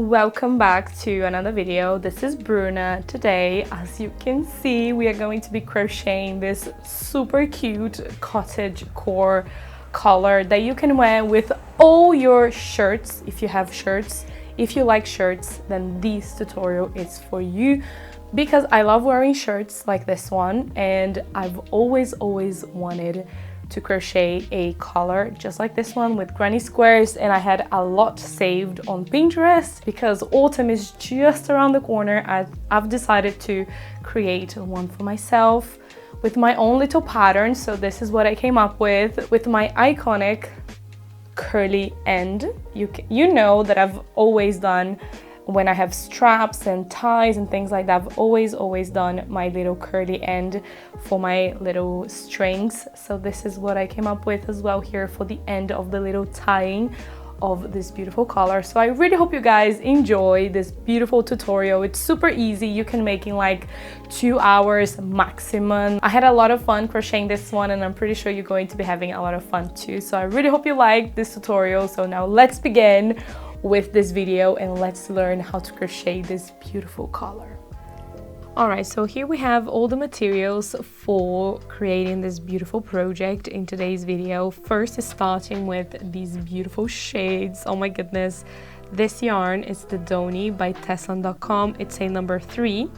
welcome back to another video. This is Bruna. Today, as you can see, we are going to be crocheting this super cute Cottagecore collar that you can wear with all your shirts if you have shirts. If you like shirts, then this tutorial is for you because I love wearing shirts like this one, and I've always wanted to crochet a collar just like this one with granny squares, and I had a lot saved on Pinterest because autumn is just around the corner. I've decided to create one for myself with my own little pattern. So this is what I came up with my iconic curly end. You know that I've always done, when I have straps and ties and things like that, I've always done my little curly end for my little strings. So this is what I came up with as well here for the end of the little tying of this beautiful collar. So I really hope you guys enjoy this beautiful tutorial. It's super easy. You can make in like 2 hours maximum. I had a lot of fun crocheting this one, and I'm pretty sure you're going to be having a lot of fun too. So I really hope you like this tutorial. So now let's begin with this video and let's learn how to crochet this beautiful collar. Alright, so here we have all the materials for creating this beautiful project in today's video. First is starting with these beautiful shades. Oh my goodness, this yarn is the Donny by Teslan.com. It's a number 3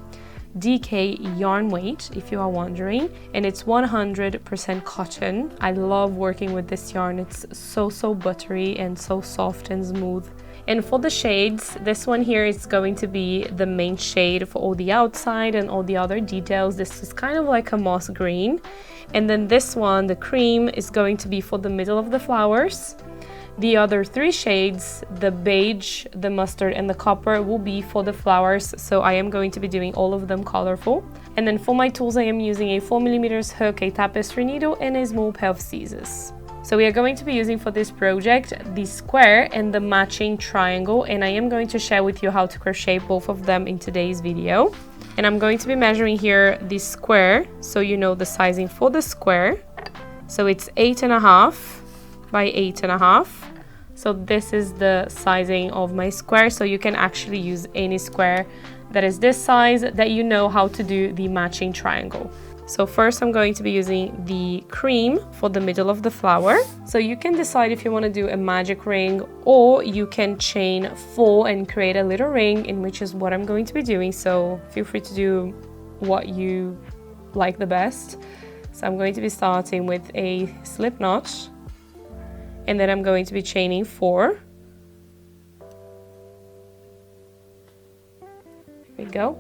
DK yarn weight, if you are wondering, and it's 100% cotton. I love working with this yarn. It's so buttery and so soft and smooth. And for the shades, this one here is going to be the main shade for all the outside and all the other details. This is kind of like a moss green. And then this one, the cream, is going to be for the middle of the flowers. The other 3 shades, the beige, the mustard, and the copper, will be for the flowers. So I am going to be doing all of them colorful. And then for my tools, I am using a 4mm hook, a tapestry needle, and a small pair of scissors. So we are going to be using for this project the square and the matching triangle, and I am going to share with you how to crochet both of them in today's video. And I'm going to be measuring here the square, so you know the sizing for the square. So it's 8.5 by 8.5. So this is the sizing of my square, so you can actually use any square that is this size that you know how to do the matching triangle. So first I'm going to be using the cream for the middle of the flower. So you can decide if you want to do a magic ring, or you can chain 4 and create a little ring, in which is what I'm going to be doing. So feel free to do what you like the best. So I'm going to be starting with a slip knot, and then I'm going to be chaining 4. There we go.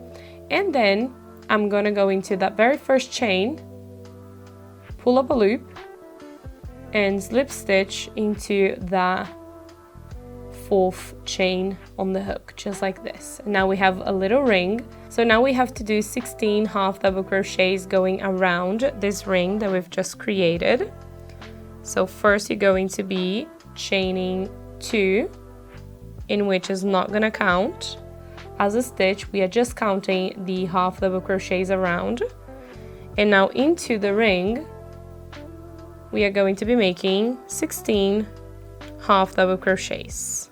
And then I'm gonna go into that very first chain, pull up a loop, and slip stitch into that 4th chain on the hook, just like this. And now we have a little ring. So now we have to do 16 half double crochets going around this ring that we've just created. So first you're going to be chaining 2, in which is not gonna count as a stitch. We are just counting the half double crochets around. And now into the ring we are going to be making 16 half double crochets.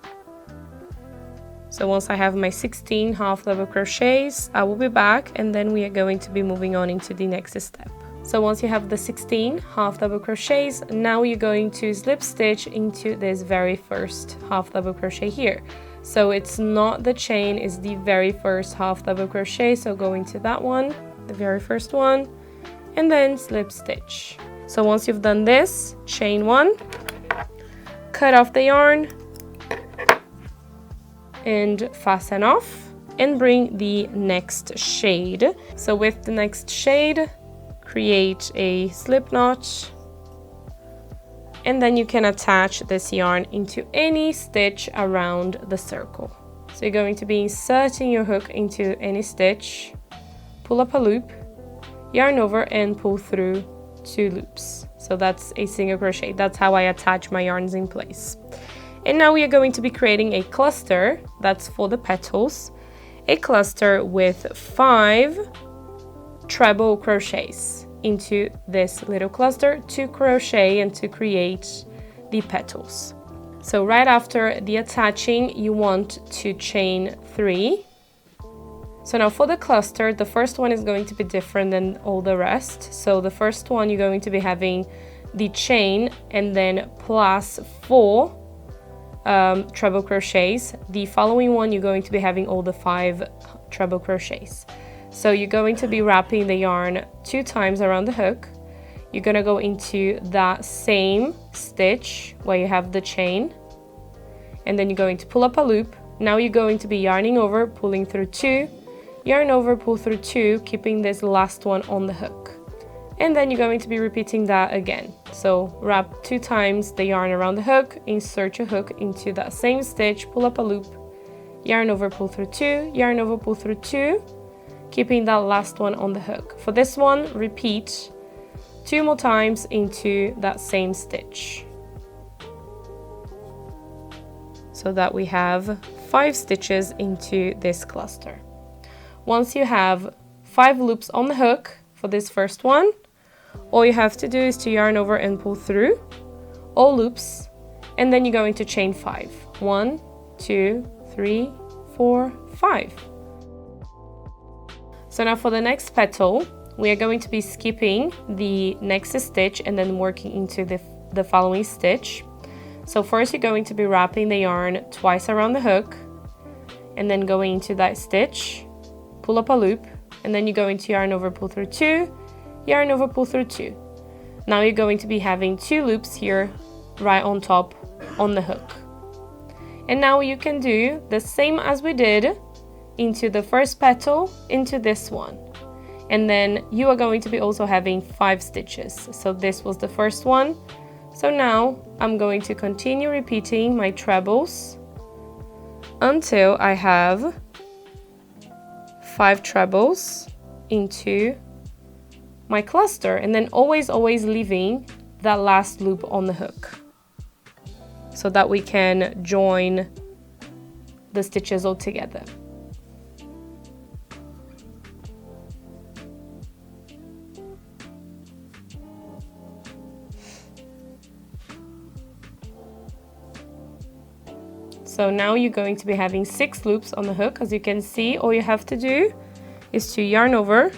So once I have my 16 half double crochets, I will be back, and then we are going to be moving on into the next step. So once you have the 16 half double crochets, now you're going to slip stitch into this very first half double crochet here. So it's not the chain, it's the very first half double crochet. So go into that one, the very first one, and then slip stitch. So once you've done this, chain 1, cut off the yarn and fasten off, and bring the next shade. So with the next shade, create a slip knot, and then you can attach this yarn into any stitch around the circle. So you're going to be inserting your hook into any stitch, pull up a loop, yarn over, and pull through 2 loops. So that's a single crochet. That's how I attach my yarns in place. And now we are going to be creating a cluster. That's for the petals. A cluster with 5 treble crochets into this little cluster to crochet and to create the petals. So right after the attaching, you want to chain 3. So now for the cluster, the first one is going to be different than all the rest. So the first one, you're going to be having the chain and then plus 4 treble crochets. The following one, you're going to be having all the 5 treble crochets. So you're going to be wrapping the yarn 2 times around the hook. You're going to go into that same stitch where you have the chain, and then you're going to pull up a loop. Now you're going to be yarning over, pulling through 2, yarn over, pull through 2, keeping this last one on the hook. And then you're going to be repeating that again. So wrap 2 times the yarn around the hook, insert your hook into that same stitch, pull up a loop, yarn over, pull through 2, yarn over, pull through 2, keeping that last one on the hook. For this one, repeat 2 more times into that same stitch, so that we have 5 stitches into this cluster. Once you have 5 loops on the hook for this first one, all you have to do is to yarn over and pull through all loops, and then you're going to chain 5. 1, 2, 3, 4, 5. So now for the next petal, we are going to be skipping the next stitch and then working into the following stitch. So first you're going to be wrapping the yarn twice around the hook, and then going into that stitch, pull up a loop, and then you're going to yarn over, pull through 2, yarn over, pull through 2. Now you're going to be having 2 loops here right on top on the hook. And now you can do the same as we did into the first petal, into this one. And then you are going to be also having 5 stitches. So this was the first one. So now I'm going to continue repeating my trebles until I have 5 trebles into my cluster, and then always leaving that last loop on the hook so that we can join the stitches all together. So now you're going to be having 6 loops on the hook. As you can see, all you have to do is to yarn over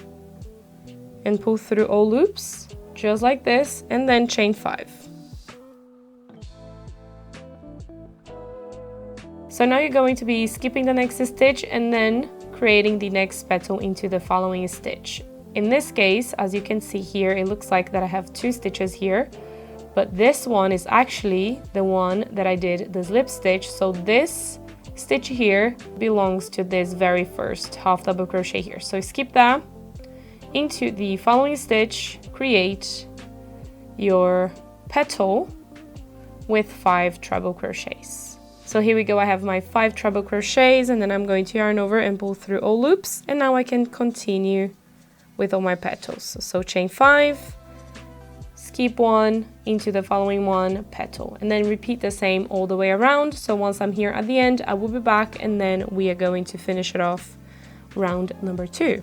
and pull through all loops, just like this, and then chain 5. So now you're going to be skipping the next stitch and then creating the next petal into the following stitch. In this case, as you can see here, it looks like that I have 2 stitches here, but this one is actually the one that I did the slip stitch. So this stitch here belongs to this very first half double crochet here. So skip that, into the following stitch, create your petal with 5 treble crochets. So here we go, I have my 5 treble crochets, and then I'm going to yarn over and pull through all loops, and now I can continue with all my petals. So chain 5, skip 1, into the following one, petal, and then repeat the same all the way around. So once I'm here at the end, I will be back, and then we are going to finish it off round number 2.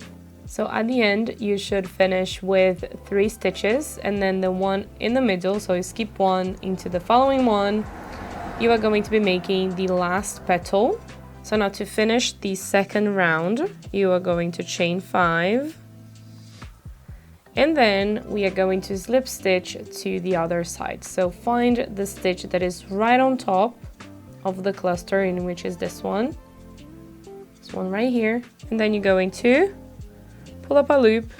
So at the end, you should finish with 3 stitches, and then the one in the middle, so you skip 1 into the following one, you are going to be making the last petal. So now to finish the second round, you are going to chain 5, and then we are going to slip stitch to the other side. So find the stitch that is right on top of the cluster, in which is this one right here, and then you're going to pull up a loop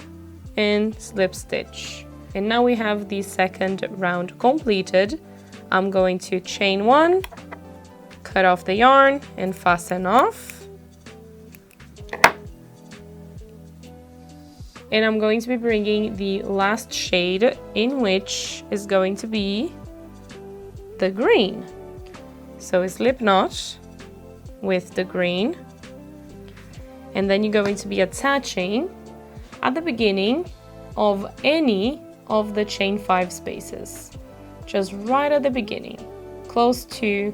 and slip stitch. And now we have the second round completed. I'm going to chain 1, cut off the yarn and fasten off. And I'm going to be bringing the last shade, in which is going to be the green. So a slip knot with the green, and then you're going to be attaching at the beginning of any of the chain 5 spaces, just right at the beginning, close to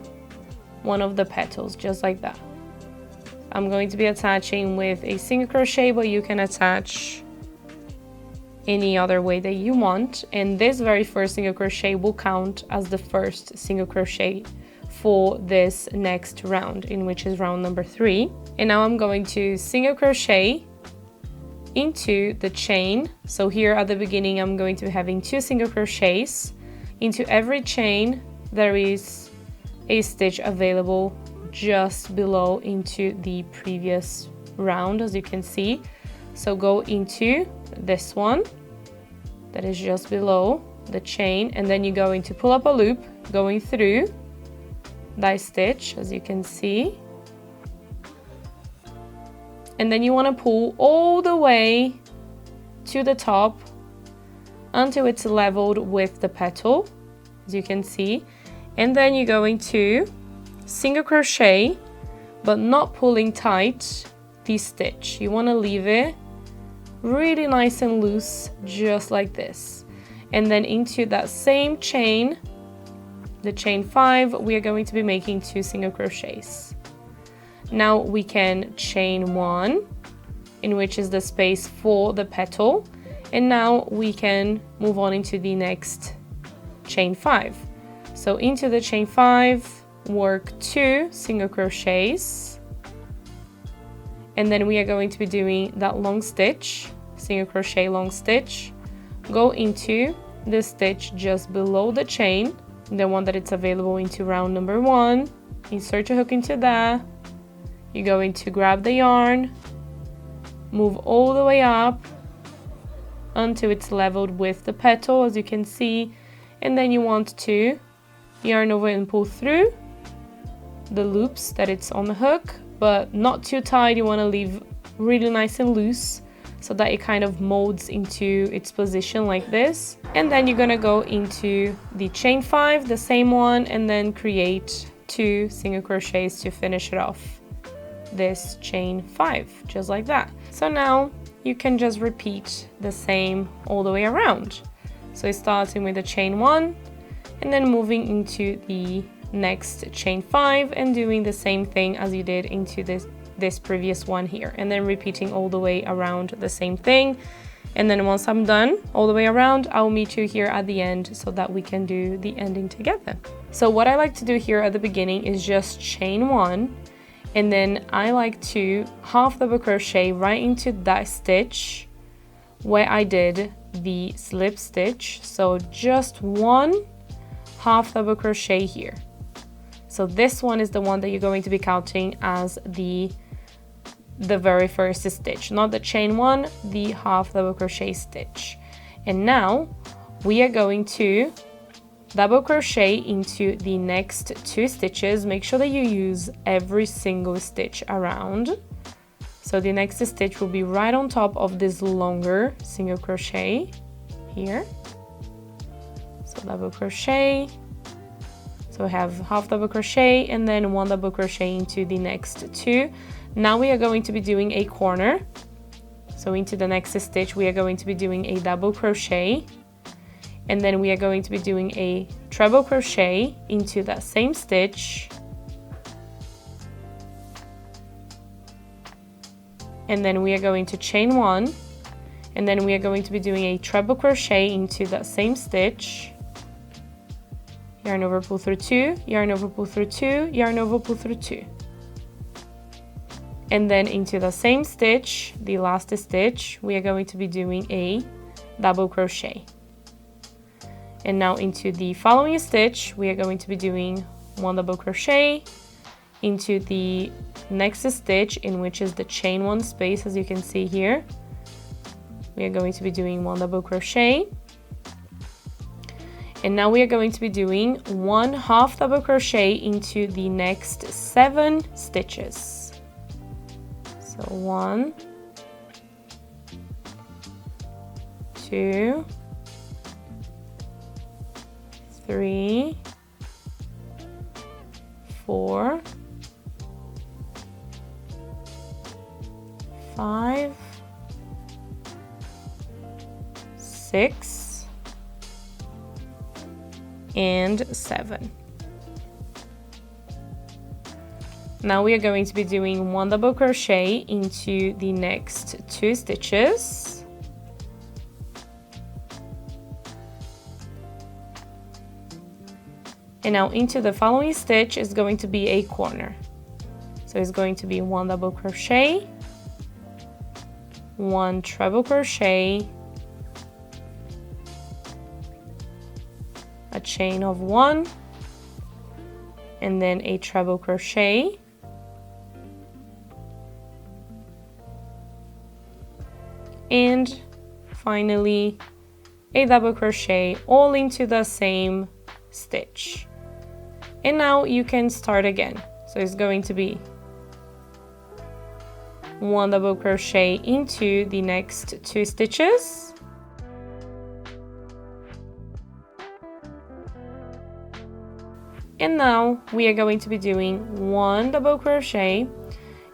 one of the petals, just like that. I'm going to be attaching with a single crochet, but you can attach any other way that you want, and this very first single crochet will count as the first single crochet for this next round, in which is round number 3. And now I'm going to single crochet into the chain. So here at the beginning I'm going to be having 2 single crochets. Into every chain there is a stitch available just below into the previous round, as you can see. So go into this one that is just below the chain, and then you're going to pull up a loop going through that stitch, as you can see, and then you want to pull all the way to the top until it's leveled with the petal, as you can see, and then you're going to single crochet but not pulling tight the stitch. You want to leave it really nice and loose, just like this. And then into that same chain, the chain 5, we are going to be making 2 single crochets. Now we can chain 1, in which is the space for the petal, and now we can move on into the next chain 5. So into the chain 5, work 2 single crochets, and then we are going to be doing that long stitch, single crochet long stitch, go into the stitch just below the chain, the one that it's available into round number 1, insert your hook into that, you're going to grab the yarn, move all the way up until it's leveled with the petal, as you can see, and then you want to yarn over and pull through the loops that it's on the hook, but not too tight. You want to leave really nice and loose so that it kind of molds into its position like this. And then you're gonna go into the chain 5, the same one, and then create 2 single crochets to finish it off this chain 5, just like that. So now you can just repeat the same all the way around. So starting with the chain 1 and then moving into the next chain 5 and doing the same thing as you did into this previous one here, and then repeating all the way around the same thing. And then once I'm done all the way around, I'll meet you here at the end so that we can do the ending together. So what I like to do here at the beginning is just chain 1, and then I like to half double crochet right into that stitch where I did the slip stitch. So just 1 half double crochet here. So this one is the one that you're going to be counting as the very first stitch, not the chain 1, the half double crochet stitch. And now we are going to double crochet into the next 2 stitches. Make sure that you use every single stitch around. So the next stitch will be right on top of this longer single crochet here. So double crochet. So we have half double crochet and then 1 double crochet into the next 2. Now we are going to be doing a corner. So into the next stitch we are going to be doing a double crochet, and then we are going to be doing a treble crochet into that same stitch, and then we are going to chain 1, and then we are going to be doing a treble crochet into that same stitch, yarn over, pull through 2, yarn over, pull through 2, yarn over, pull through 2. And then into the same stitch, the last stitch, we are going to be doing a double crochet. And now into the following stitch, we are going to be doing 1 double crochet into the next stitch, in which is the chain 1 space, as you can see here. We are going to be doing 1 double crochet. And now we are going to be doing 1 half double crochet into the next 7 stitches. So 1, 2, 3, 4, 5, 6, and 7. Now we are going to be doing 1 double crochet into the next 2 stitches. And now into the following stitch is going to be a corner. So it's going to be 1 double crochet, 1 treble crochet, a chain of 1, and then a treble crochet, and finally a double crochet, all into the same stitch. And now you can start again. So it's going to be 1 double crochet into the next 2 stitches, and now we are going to be doing 1 double crochet,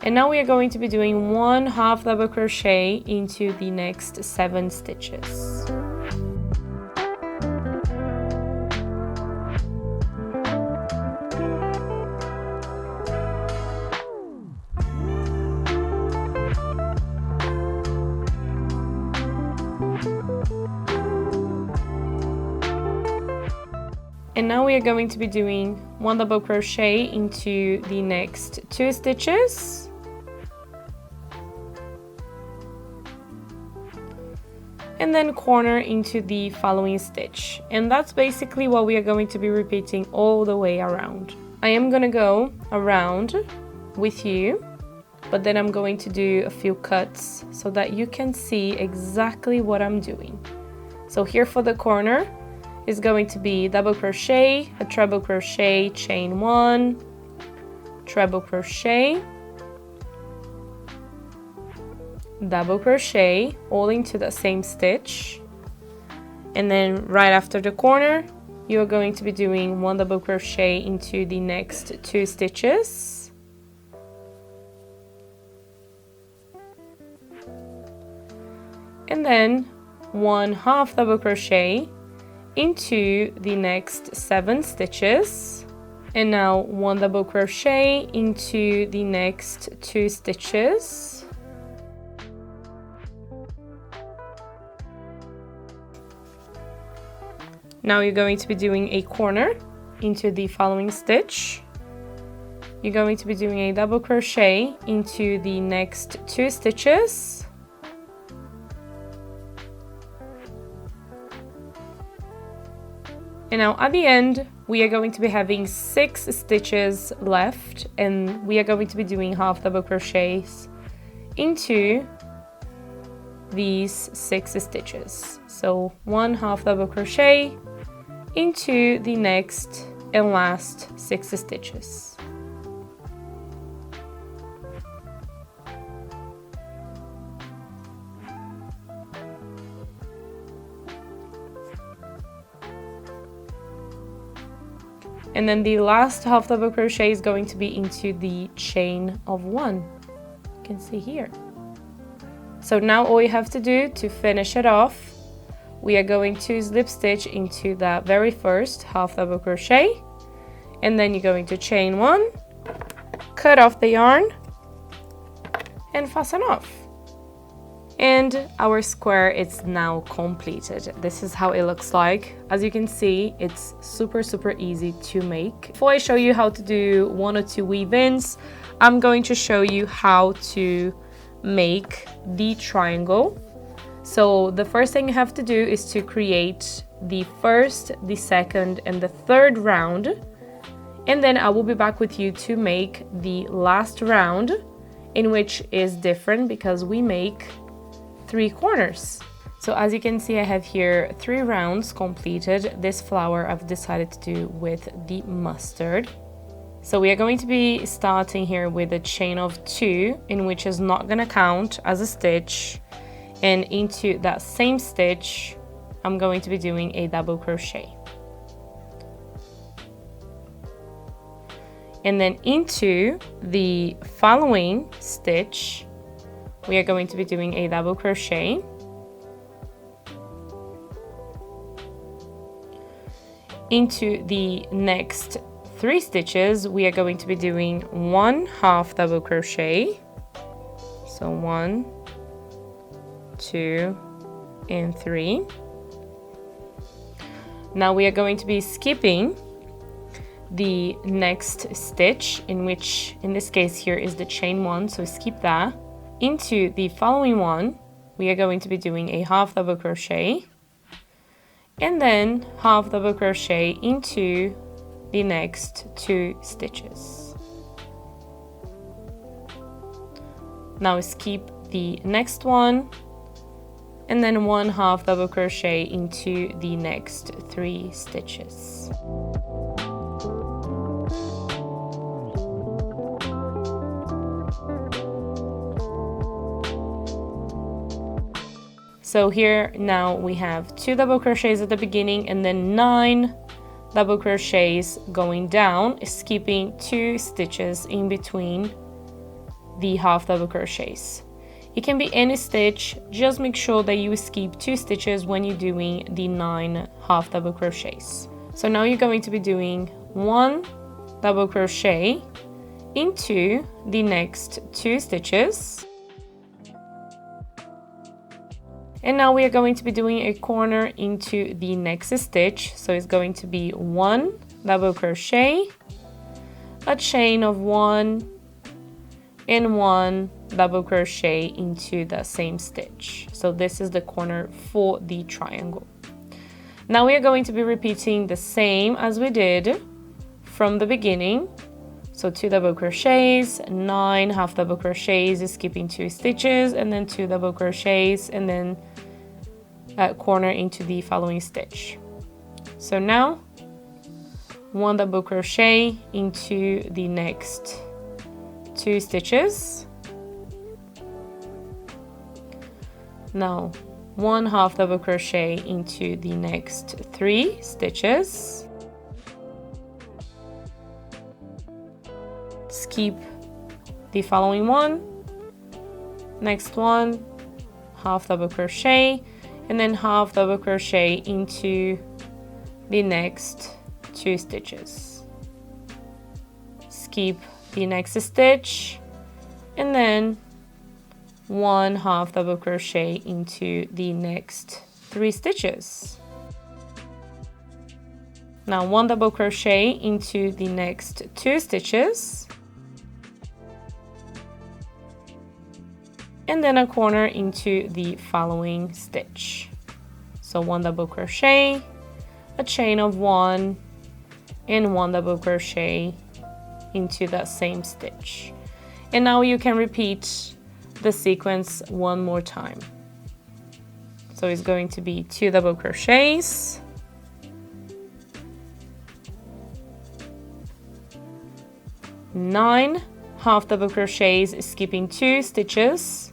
and now we are going to be doing 1 half double crochet into the next 7 stitches. And now we are going to be doing 1 double crochet into the next 2 stitches, and then corner into the following stitch. And that's basically what we are going to be repeating all the way around. I am going to go around with you, but then I'm going to do a few cuts so that you can see exactly what I'm doing. So here for the corner is going to be double crochet, a treble crochet, chain 1, treble crochet, double crochet, all into the same stitch, and then right after the corner you are going to be doing 1 double crochet into the next 2 stitches, and then 1 half double crochet into the next 7 stitches, and now 1 double crochet into the next 2 stitches, now you're going to be doing a corner into the following stitch, you're going to be doing a double crochet into the next 2 stitches, and now at the end we are going to be having 6 stitches left, and we are going to be doing half double crochets into these 6 stitches. So 1 half double crochet into the next and last 6 stitches. And then the last half double crochet is going to be into the chain of 1. You can see here. So now all you have to do to finish it off, we are going to slip stitch into the very first half double crochet, and then you're going to chain 1, cut off the yarn, and fasten off. And our square is now completed. This is how it looks like. As you can see, it's super easy to make. Before I show you how to do 1 or 2 weave-ins, I'm going to show you how to make the triangle. So the first thing you have to do is to create the first, the second, and the third round, and then I will be back with you to make the last round, in which is different because we make 3 corners. So as you can see, I have here 3 rounds completed. This flower I've decided to do with the mustard. So we are going to be starting here with a chain of 2, in which is not gonna count as a stitch, and into that same stitch I'm going to be doing a double crochet, and then into the following stitch we are going to be doing a double crochet, into the next 3 stitches we are going to be doing 1 half double crochet, so 1, 2, and 3. Now we are going to be skipping the next stitch, in which in this case here is the chain 1, so skip that. Into the following one we are going to be doing a half double crochet, and then half double crochet into the next 2 stitches. Now skip the next one, and then 1 half double crochet into the next 3 stitches. So here now we have 2 double crochets at the beginning and then 9 double crochets going down, skipping 2 stitches in between the half double crochets. It can be any stitch, just make sure that you skip 2 stitches when you're doing the 9 half double crochets. So now you're going to be doing 1 double crochet into the next 2 stitches. And now we are going to be doing a corner into the next stitch. So it's going to be 1 double crochet, a chain of 1, and 1 double crochet into the same stitch. So this is the corner for the triangle. Now we are going to be repeating the same as we did from the beginning. So 2 double crochets, 9 half double crochets, skipping 2 stitches, and then 2 double crochets, and then corner into the following stitch. So now 1 double crochet into the next 2 stitches. Now 1 half double crochet into the next 3 stitches. Skip the following one, next one, half double crochet, and then half double crochet into the next 2 stitches. Skip the next stitch, and then 1 half double crochet into the next 3 stitches. Now 1 double crochet into the next 2 stitches, and then a corner into the following stitch. So 1 double crochet, a chain of 1, and 1 double crochet into that same stitch. And now you can repeat the sequence one more time. So it's going to be 2 double crochets, nine half double crochets, skipping 2 stitches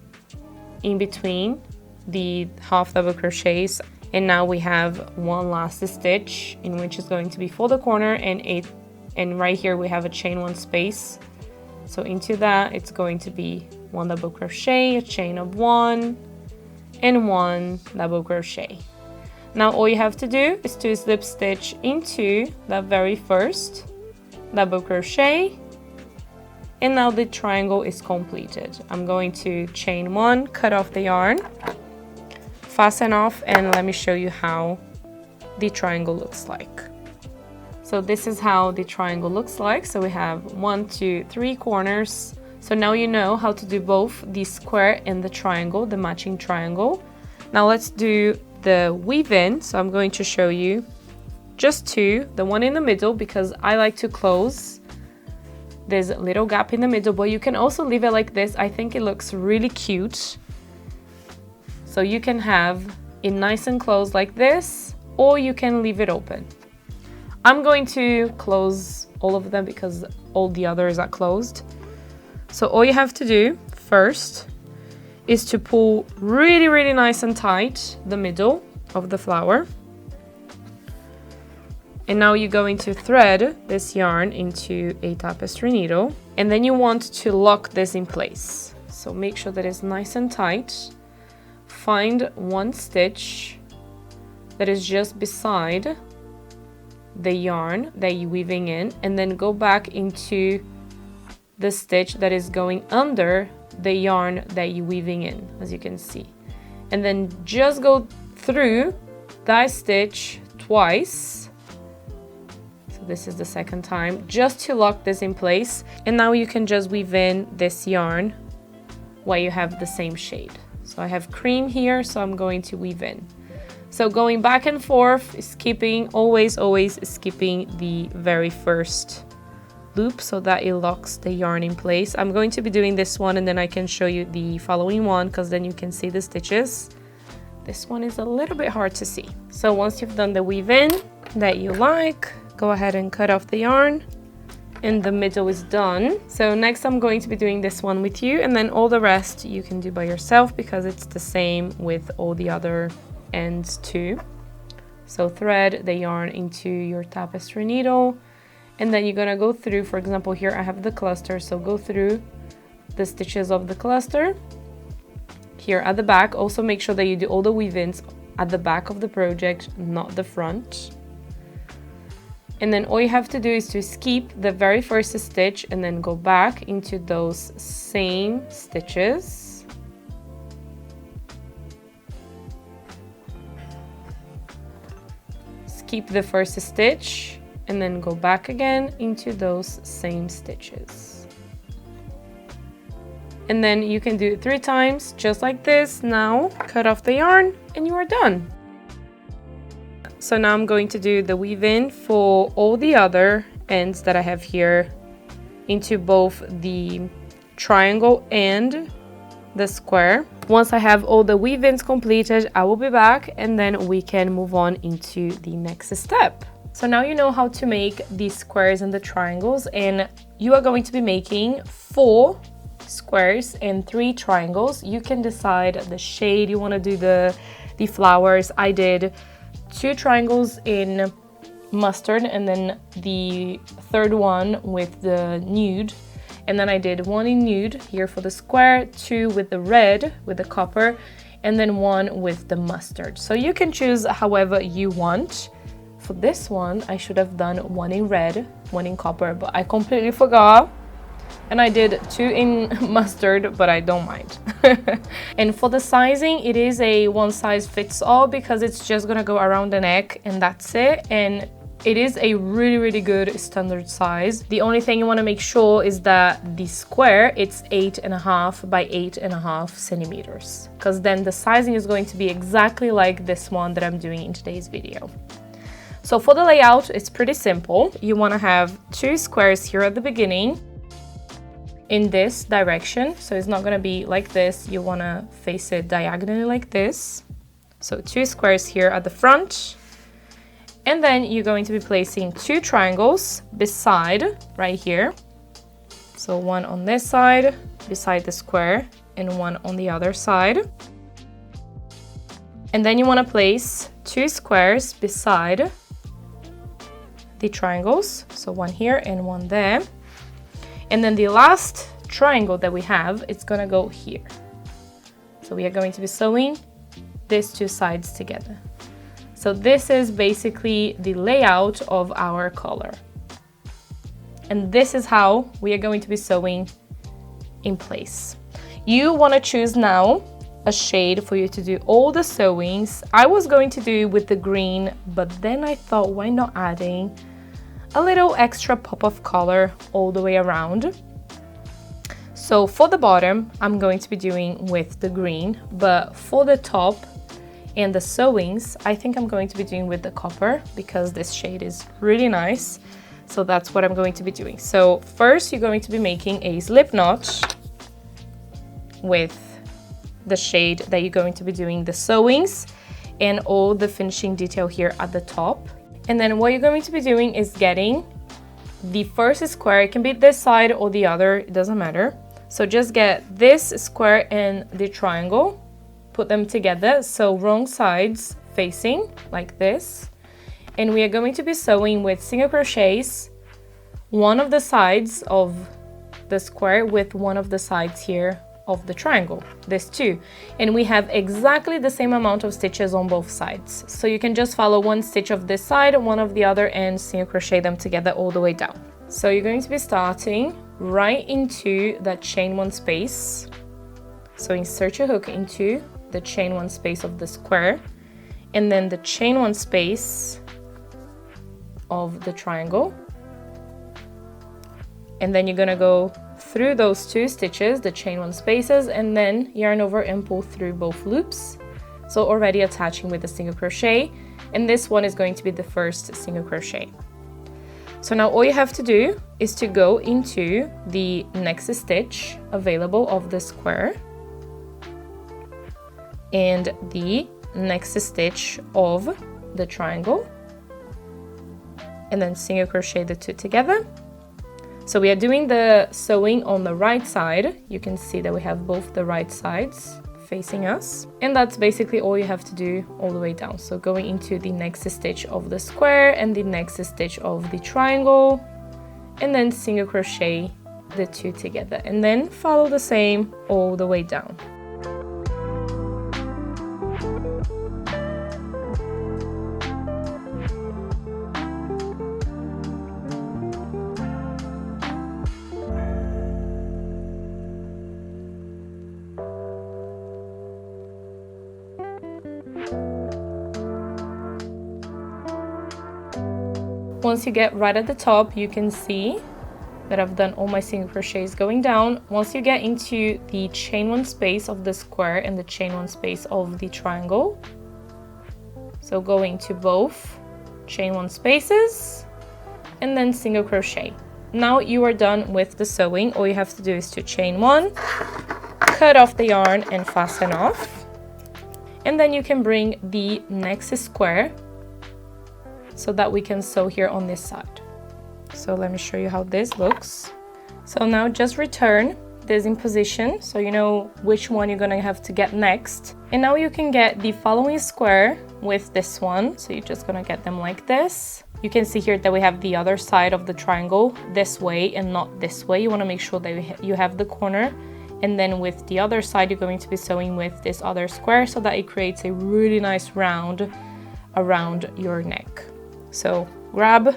in between the half double crochets, and now we have 1 last stitch in which is going to be for the corner, and right here we have a chain 1 space. So into that it's going to be 1 double crochet, a chain of 1, and 1 double crochet. Now all you have to do is to slip stitch into that very first double crochet, and now the triangle is completed. I'm going to chain 1, cut off the yarn, fasten off, and let me show you how the triangle looks like. So this is how the triangle looks like. So we have 1, 2, 3 corners. So now you know how to do both the square and the triangle, the matching triangle. Now let's do the weave in. So I'm going to show you just 2, the one in the middle, because I like to close this little gap in the middle, but you can also leave it like this. I think it looks really cute. So you can have it nice and closed like this, or you can leave it open. I'm going to close all of them because all the others are closed. So all you have to do first is to pull really, really nice and tight the middle of the flower. And now you're going to thread this yarn into a tapestry needle, and then you want to lock this in place. So make sure that it's nice and tight. Find 1 stitch that is just beside the yarn that you're weaving in, and then go back into the stitch that is going under the yarn that you're weaving in, as you can see. And then just go through that stitch twice. So this is the second time, just to lock this in place. And now you can just weave in this yarn while you have the same shade. So I have cream here, so I'm going to weave in. So going back and forth, skipping, always skipping the very first loop so that it locks the yarn in place. I'm going to be doing this one and then I can show you the following one, because then you can see the stitches. This one is a little bit hard to see. So once you've done the weave in that you like, go ahead and cut off the yarn, and the middle is done. So next I'm going to be doing this one with you, and then all the rest you can do by yourself because it's the same with all the other ends too. So thread the yarn into your tapestry needle, and then you're gonna go through, for example here I have the cluster, so go through the stitches of the cluster here at the back. Also make sure that you do all the weave-ins at the back of the project, not the front. And then all you have to do is to skip the very first stitch and then go back into those same stitches. Skip the first stitch and then go back again into those same stitches. And then you can do it 3 times, just like this. Now cut off the yarn and you are done. So now I'm going to do the weave-in for all the other ends that I have here into both the triangle and the square. Once I have all the weave-ins completed, I will be back and then we can move on into the next step. So now you know how to make the squares and the triangles, and you are going to be making 4 squares and 3 triangles. You can decide the shade you want to do the flowers. I did 2 triangles in mustard and then the third one with the nude, and then I did 1 in nude here for the square, 2 with the red with the copper, and then 1 with the mustard. So you can choose however you want. For this one I should have done 1 in red, 1 in copper, but I completely forgot. And I did 2 in mustard, but I don't mind. And for the sizing, it is a one size fits all because it's just gonna go around the neck and that's it. And it is a really good standard size. The only thing you wanna make sure is that the square, it's 8.5 by 8.5 centimeters. Because then the sizing is going to be exactly like this one that I'm doing in today's video. So for the layout, it's pretty simple. You wanna have 2 squares here at the beginning, in this direction, so it's not gonna be like this. You wanna face it diagonally like this. So 2 squares here at the front, and then you're going to be placing 2 triangles beside right here. So 1 on this side beside the square and 1 on the other side. And then you wanna place 2 squares beside the triangles, so 1 here and 1 there. And then the last triangle that we have, it's gonna go here. So we are going to be sewing these 2 sides together. So this is basically the layout of our collar. And this is how we are going to be sewing in place. You wanna choose now a shade for you to do all the sewings. I was going to do with the green, but then I thought, why not adding a little extra pop of color all the way around. So for the bottom, I'm going to be doing with the green, but for the top and the sewings, I think I'm going to be doing with the copper because this shade is really nice. So that's what I'm going to be doing. So first you're going to be making a slip knot with the shade that you're going to be doing the sewings and all the finishing detail here at the top. And then what you're going to be doing is getting the first square. It can be this side or the other, it doesn't matter. So just get this square and the triangle, put them together, so wrong sides facing like this. And we are going to be sewing with single crochets one of the sides of the square with one of the sides here of the triangle, this 2, and we have exactly the same amount of stitches on both sides. So you can just follow 1 stitch of this side, 1 of the other, and single crochet them together all the way down. So you're going to be starting right into that chain 1 space. So insert your hook into the chain 1 space of the square, and then the chain 1 space of the triangle. And then you're gonna go through those 2 stitches, the chain 1 spaces, and then yarn over and pull through both loops. So already attaching with a single crochet, and this one is going to be the first single crochet. So now all you have to do is to go into the next stitch available of the square and the next stitch of the triangle, and then single crochet the 2 together. So we are doing the sewing on the right side. You can see that we have both the right sides facing us, and that's basically all you have to do all the way down. So going into the next stitch of the square and the next stitch of the triangle, and then single crochet the 2 together, and then follow the same all the way down. Once you get right at the top, you can see that I've done all my single crochets going down. Once you get into the chain 1 space of the square and the chain 1 space of the triangle, so going to both chain 1 spaces and then single crochet. Now you are done with the sewing. All you have to do is to chain 1, cut off the yarn and fasten off, and then you can bring the next square so that we can sew here on this side. So let me show you how this looks. So now just return this in position so you know which one you're gonna have to get next. And now you can get the following square with this one. So you're just gonna get them like this. You can see here that we have the other side of the triangle this way and not this way. You wanna make sure that you have the corner. And then with the other side, you're going to be sewing with this other square so that it creates a really nice round around your neck. So grab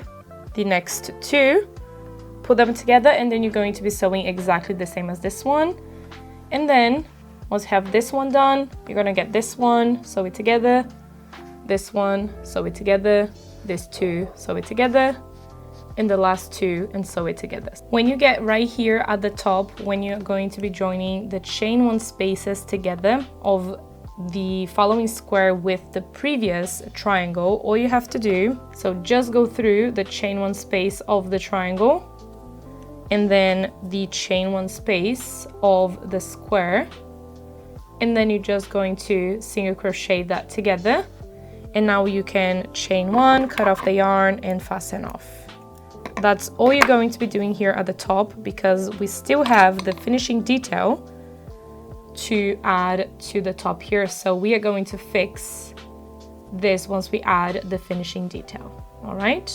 the next 2, put them together, and then you're going to be sewing exactly the same as this one. And then once you have this one done, you're gonna get this one, sew it together, this one, sew it together, this 2, sew it together, and the last 2 and sew it together. When you get right here at the top, when you're going to be joining the chain 1 spaces together of the following square with the previous triangle, all you have to do, so just go through the chain 1 space of the triangle and then the chain 1 space of the square, and then you're just going to single crochet that together, and now you can chain 1, cut off the yarn and fasten off. That's all you're going to be doing here at the top, because we still have the finishing detail to add to the top here, so we are going to fix this once we add the finishing detail. All right,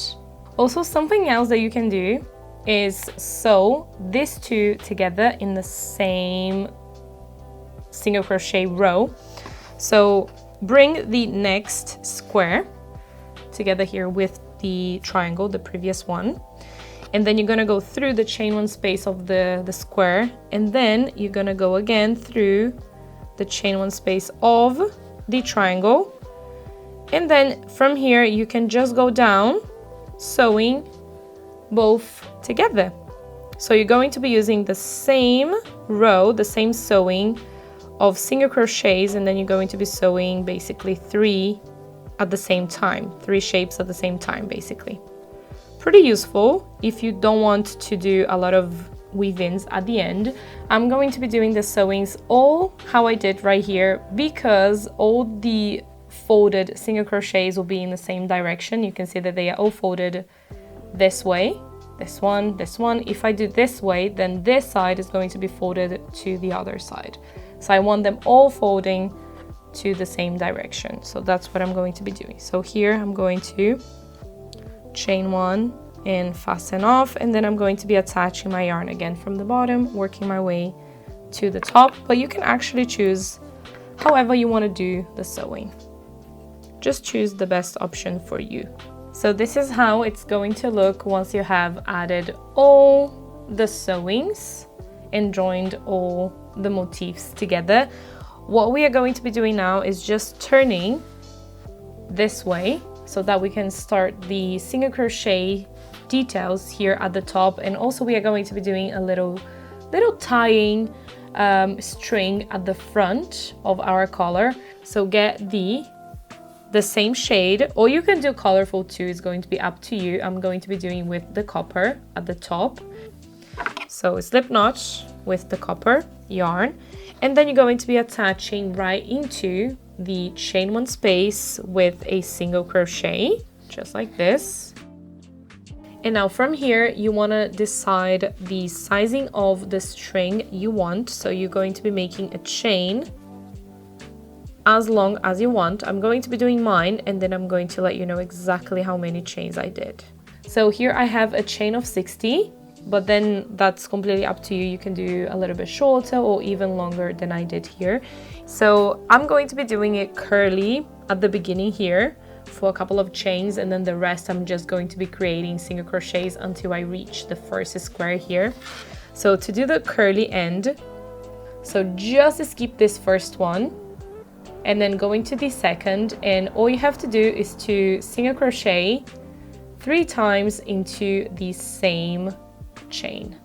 also something else that you can do is sew these 2 together in the same single crochet row. So bring the next square together here with the triangle, the previous one, and then you're gonna go through the chain 1 space of the square, and then you're gonna go again through the chain 1 space of the triangle, and then from here you can just go down sewing both together. So you're going to be using the same row, the same sewing of single crochets, and then you're going to be sewing basically 3 at the same time, 3 shapes at the same time basically. Pretty useful if you don't want to do a lot of weave-ins at the end. I'm going to be doing the sewings all how I did right here, because all the folded single crochets will be in the same direction. You can see that they are all folded this way, this one, this one. If I do this way, then this side is going to be folded to the other side. So I want them all folding to the same direction. So that's what I'm going to be doing. So here I'm going to chain 1 and fasten off, and then I'm going to be attaching my yarn again from the bottom, working my way to the top. But you can actually choose however you want to do the sewing. Just choose the best option for you. So this is how it's going to look once you have added all the sewings and joined all the motifs together. What we are going to be doing now is just turning this way so that we can start the single crochet details here at the top. And also we are going to be doing a little tying string at the front of our collar. So get the same shade, or you can do colorful too, it's going to be up to you. I'm going to be doing with the copper at the top. So slip knot with the copper yarn, and then you're going to be attaching right into the chain one space with a single crochet, just like this. And now from here, you want to decide the sizing of the string you want. So you're going to be making a chain as long as you want. I'm going to be doing mine, and then I'm going to let you know exactly how many chains I did. So here I have a chain of 60, but then that's completely up to you. You can do a little bit shorter or even longer than I did here. So I'm going to be doing it curly at the beginning here for a couple of chains, and then the rest I'm just going to be creating single crochets until I reach the first square here. So to do the curly end, so just skip this first one and then go into the second, and all you have to do is to single crochet 3 times into the same chain.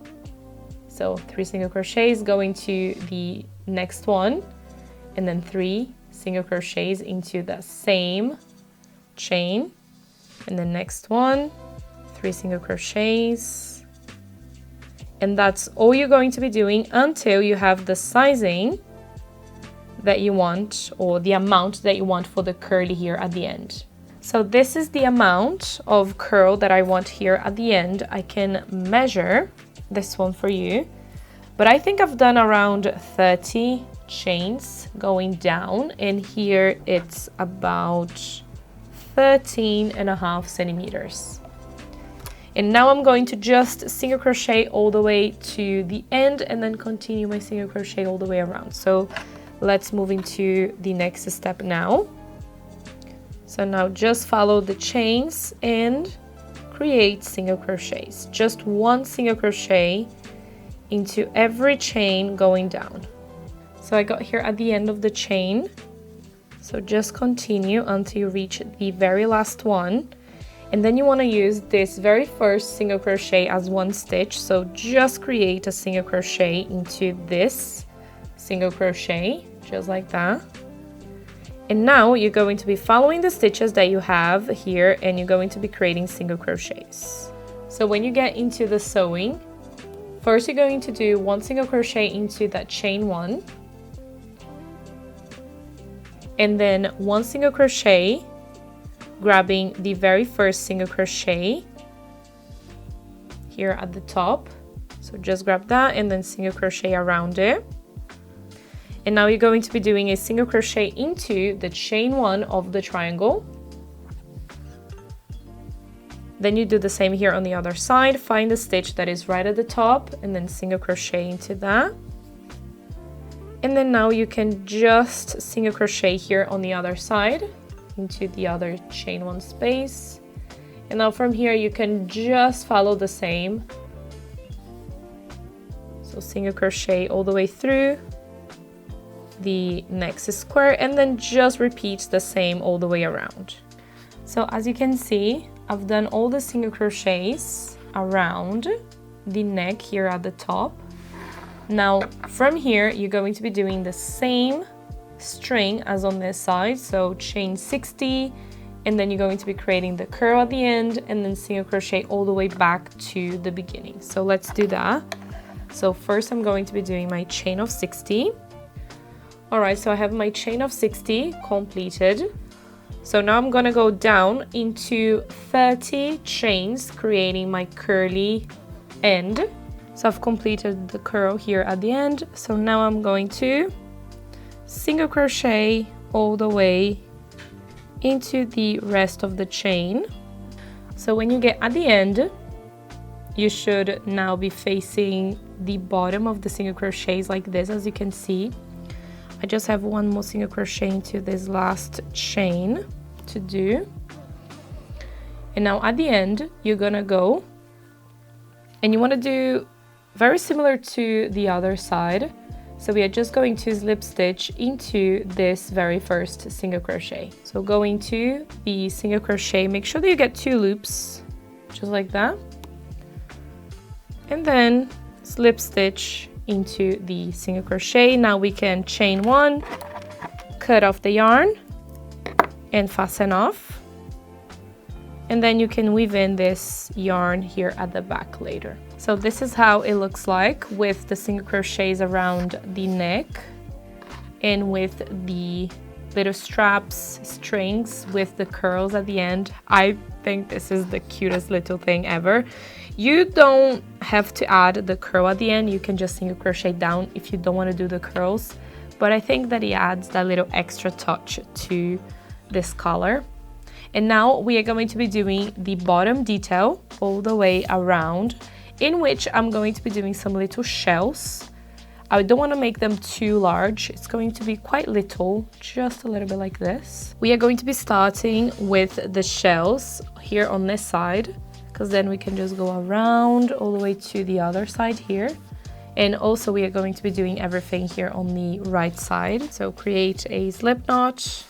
So 3 single crochets going to the next one, and then 3 single crochets into the same chain, and the next one, 3 single crochets, and that's all you're going to be doing until you have the sizing that you want, or the amount that you want for the curly here at the end. So this is the amount of curl that I want here at the end. I can measure this one for you, but I think I've done around 30 chains going down, and here it's about 13.5 centimeters. And now I'm going to just single crochet all the way to the end, and then continue my single crochet all the way around. So let's move into the next step now. So now just follow the chains and create single crochets. Just 1 single crochet into every chain going down. So I got here at the end of the chain. So just continue until you reach the very last one. And then you want to use this very first single crochet as 1 stitch. So just create a single crochet into this single crochet, just like that. And now you're going to be following the stitches that you have here, and you're going to be creating single crochets. So when you get into the sewing, first you're going to do 1 single crochet into that chain 1, and then 1 single crochet, grabbing the very first single crochet here at the top. So just grab that and then single crochet around it. And now you're going to be doing a single crochet into the chain 1 of the triangle. Then you do the same here on the other side. Find the stitch that is right at the top and then single crochet into that. And then now you can just single crochet here on the other side into the other chain 1 space. And now from here you can just follow the same. So single crochet all the way through the next square, and then just repeat the same all the way around. So as you can see, I've done all the single crochets around the neck here at the top. Now from here you're going to be doing the same string as on this side, so chain 60, and then you're going to be creating the curl at the end, and then single crochet all the way back to the beginning. So let's do that. So first I'm going to be doing my chain of 60. Alright, so I have my chain of 60 completed. So now I'm gonna go down into 30 chains, creating my curly end. So I've completed the curl here at the end. So now I'm going to single crochet all the way into the rest of the chain. So when you get at the end, you should now be facing the bottom of the single crochets like this, as you can see. I just have 1 more single crochet into this last chain to do. And now at the end, you're gonna go and you want to do very similar to the other side. So we are just going to slip stitch into this very first single crochet. So go into the single crochet, make sure that you get 2 loops, just like that. And then slip stitch into the single crochet. Now we can chain 1, cut off the yarn and fasten off. And then you can weave in this yarn here at the back later. So this is how it looks like with the single crochets around the neck and with the little straps, strings with the curls at the end. I think this is the cutest little thing ever. You don't have to add the curl at the end. You can just single crochet down if you don't want to do the curls. But I think that it adds that little extra touch to this color. And now we are going to be doing the bottom detail all the way around, in which I'm going to be doing some little shells. I don't want to make them too large. It's going to be quite little, just a little bit like this. We are going to be starting with the shells here on this side, because then we can just go around all the way to the other side here. And also we are going to be doing everything here on the right side. So create a slip knot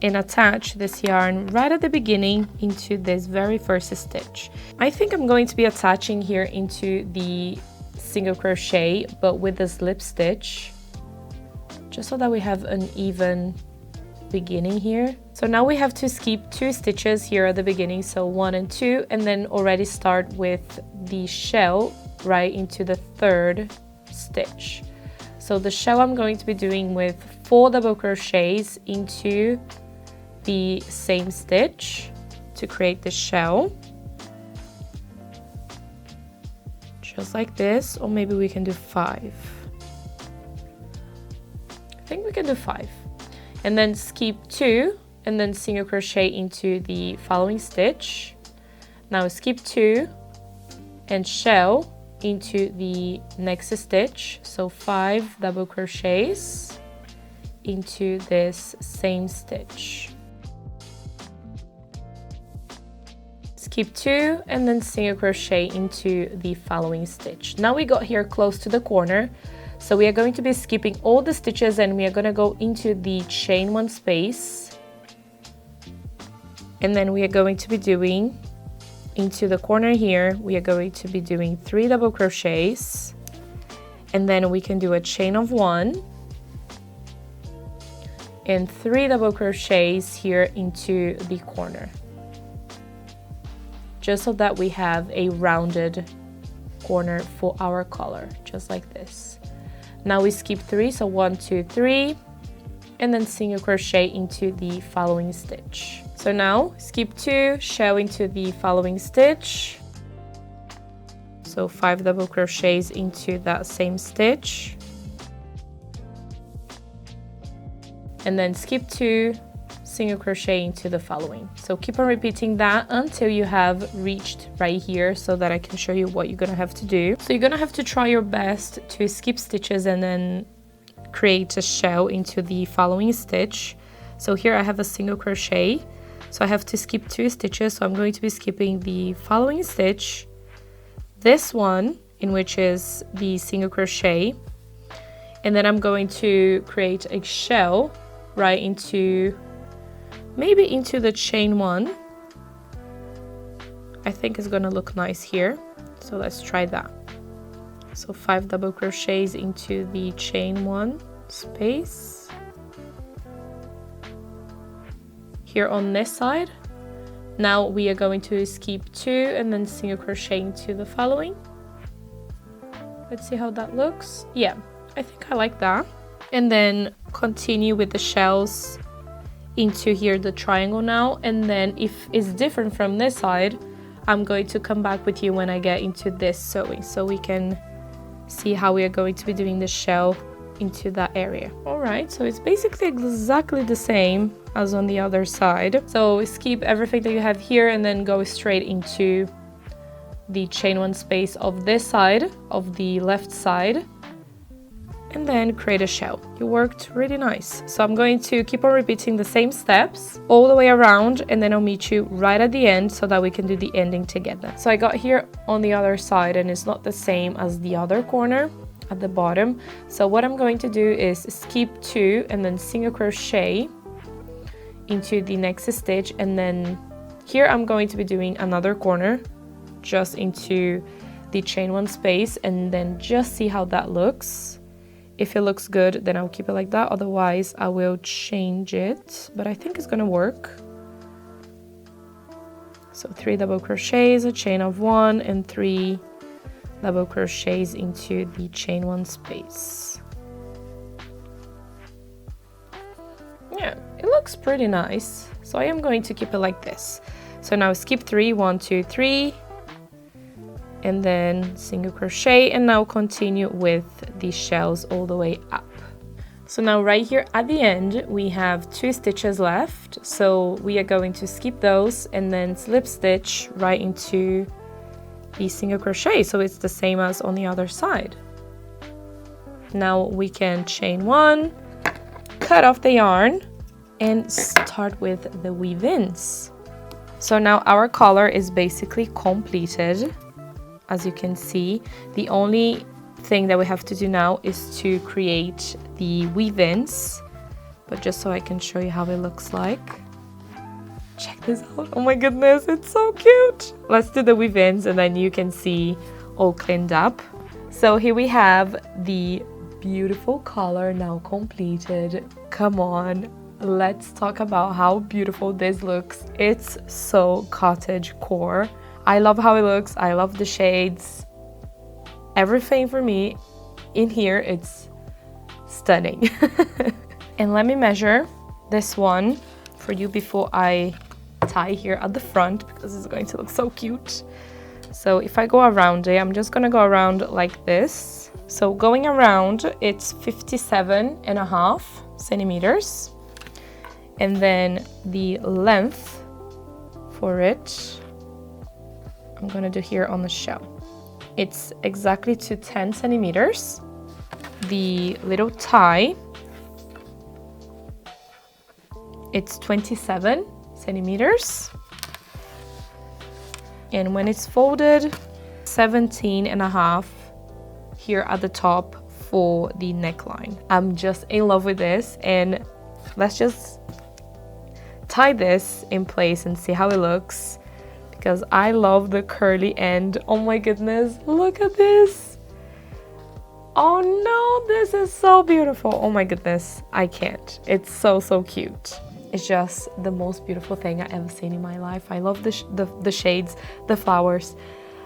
and attach this yarn right at the beginning into this very first stitch. I think I'm going to be attaching here into the single crochet, but with the slip stitch, just so that we have an even beginning here. So now we have to skip 2 stitches here at the beginning, so 1 and 2, and then already start with the shell right into the 3rd stitch. So the shell I'm going to be doing with 4 double crochets into the same stitch to create the shell, just like this, or maybe we can do 5. I think we can do 5, and then skip 2 and then single crochet into the following stitch. Now skip 2 and shell into the next stitch, so 5 double crochets into this same stitch. Skip 2 and then single crochet into the following stitch. Now we got here close to the corner, so we are going to be skipping all the stitches and we are going to go into the chain 1 space, and then we are going to be doing into the corner here, we are going to be doing 3 double crochets, and then we can do a chain of 1 and 3 double crochets here into the corner, just so that we have a rounded corner for our collar, just like this. Now we skip 3, so 1, 2, 3, and then single crochet into the following stitch. So now skip 2, shell into the following stitch, so 5 double crochets into that same stitch, and then skip 2, single crochet into the following. So keep on repeating that until you have reached right here, so that I can show you what you're gonna have to do. So you're gonna have to try your best to skip stitches and then create a shell into the following stitch. So here I have a single crochet, so I have to skip 2 stitches, so I'm going to be skipping the following stitch, this one, in which is the single crochet, and then I'm going to create a shell right into, maybe into the chain 1. I think it's gonna look nice here, so let's try that. So 5 double crochets into the chain 1 space here on this side. Now we are going to skip 2 and then single crochet into the following. Let's see how that looks. Yeah, I think I like that. And then continue with the shells into here, the triangle now, and then if it's different from this side, I'm going to come back with you when I get into this sewing, so we can see how we are going to be doing the shell into that area. All right, so it's basically exactly the same as on the other side. So skip everything that you have here and then go straight into the chain 1 space of this side, of the left side, and then create a shell. It worked really nice. So I'm going to keep on repeating the same steps all the way around, and then I'll meet you right at the end so that we can do the ending together. So I got here on the other side and it's not the same as the other corner. at the bottom. So what I'm going to do is skip 2 and then single crochet into the next stitch, and then here I'm going to be doing another corner just into the chain 1 space, and then just see how that looks. If it looks good, then I'll keep it like that, otherwise I will change it, but I think it's gonna work. So 3 double crochets, a chain of 1, and 3 double crochets into the chain 1 space. Yeah, it looks pretty nice. So I am going to keep it like this. So now skip 3, 1, 2, 3, and then single crochet, and now continue with the shells all the way up. So now right here at the end we have 2 stitches left, so we are going to skip those and then slip stitch right into the single crochet, so it's the same as on the other side. Now we can chain 1, cut off the yarn, and start with the weave-ins. So now our collar is basically completed. As you can see, the only thing that we have to do now is to create the weave-ins, but just so I can show you how it looks like. Check this out. Oh my goodness, it's so cute. Let's do the weave-ins and then you can see all cleaned up. So here we have the beautiful collar now completed. Come on, let's talk about how beautiful this looks. It's so cottagecore. I love how it looks. I love the shades. Everything for me in here, it's stunning. And let me measure this one for you before I tie here at the front, because it's going to look so cute. So if I go around it, I'm just gonna go around like this. So going around, it's 57.5 centimeters. And then the length for it, I'm gonna do here on the shell. It's exactly to 10 centimeters. The little tie, it's 27 centimeters. And when it's folded, 17.5 here at the top for the neckline. I'm just in love with this, and let's just tie this in place and see how it looks, because I love the curly end. Oh my goodness, look at this. Oh no, this is so beautiful. Oh my goodness, I can't. It's so cute. It's just the most beautiful thing I've ever seen in my life. I love the shades, the flowers,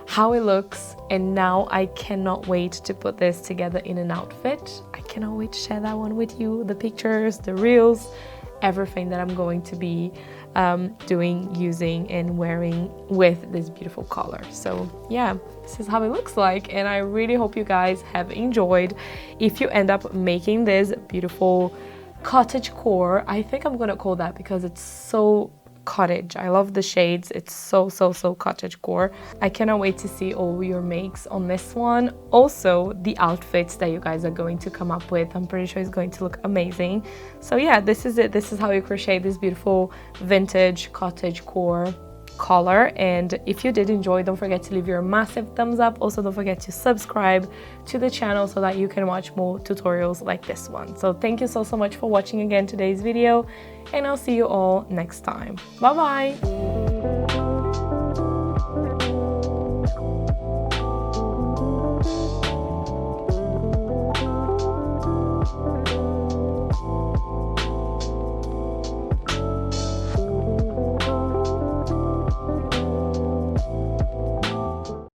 how it looks, and now I cannot wait to put this together in an outfit. I cannot wait to share that one with you, the pictures, the reels, everything that I'm going to be doing, using, and wearing with this beautiful collar. So yeah, this is how it looks like, and I really hope you guys have enjoyed. If you end up making this beautiful cottagecore, I think I'm gonna call that, because it's so cottage. I love the shades. It's so cottagecore. I cannot wait to see all your makes on this one. Also, the outfits that you guys are going to come up with, I'm pretty sure it's going to look amazing. So yeah, this is it. This is how you crochet this beautiful vintage cottagecore collar. And if you did enjoy, don't forget to leave your massive thumbs up. Also, don't forget to subscribe to the channel so that you can watch more tutorials like this one. So thank you so much for watching again today's video, and I'll see you all next time. Bye bye.